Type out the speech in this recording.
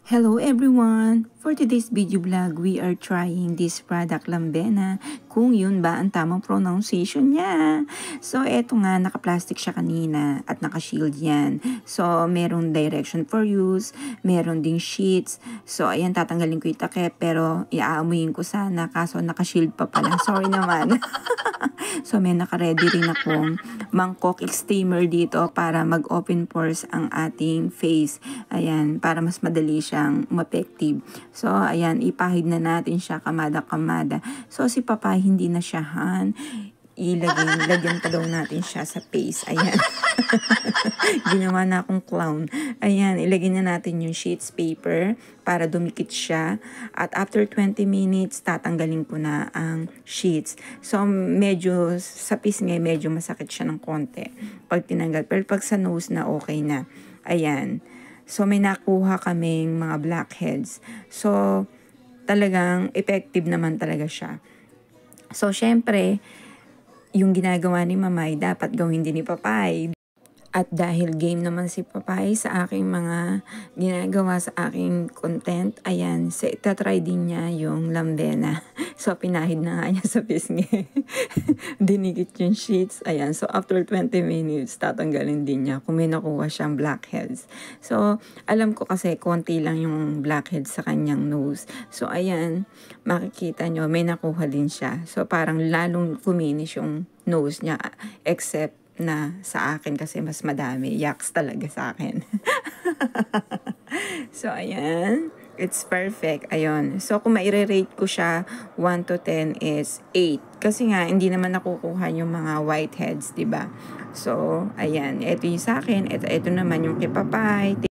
Hello everyone! For today's video vlog, we are trying this product Lambena, kung yun ba ang tamang pronunciation niya. So eto nga, naka-plastic siya kanina at naka-shield yan. So merong direction for use, meron ding sheets. So ayan, tatanggalin ko yung takip pero iaamuyin ko sana kaso naka-shield pa pala. Sorry naman. So may naka-ready rin akong mangkok steamer dito para mag-open pores ang ating face. Ayan, para mas madali siyang effective. So, ayan, ipahid na natin siya kamada-kamada. So, si Papa hindi na siya lagyan pa daw natin siya sa face. Ayan. Ginawa na akong clown. Ayan, ilagay na natin yung sheets paper para dumikit siya. At after 20 minutes, tatanggalin ko na ang sheets. So, medyo, sa pisngi, medyo masakit siya ng konti pag tinanggal. Pero pag sa nose na, okay na. Ayan. So, may nakuha kaming mga blackheads. So, talagang effective naman talaga siya. So, syempre, yung ginagawa ni Mamay, dapat gawin din ni Papay. At dahil game naman si Papay sa aking mga ginagawa sa aking content, ayan, itatry din niya yung Lambena. So, pinahid na nga niya sa pisngi. Dinigit yung sheets. Ayan, so after 20 minutes, tatanggalin din niya kung may nakuha siyang blackheads. So, alam ko kasi konti lang yung blackheads sa kanyang nose. So, ayan, makikita nyo, may nakuha din siya. So, parang lalong finish yung nose niya, except na sa akin kasi mas madami. Yaks talaga sa akin. So, ayan. It's perfect. Ayun. So, kung maire-rate ko siya, 1 to 10 is 8. Kasi nga, hindi naman nakukuha yung mga whiteheads, diba? So, ayan. Ito yung sa akin. Ito naman yung kay Papay.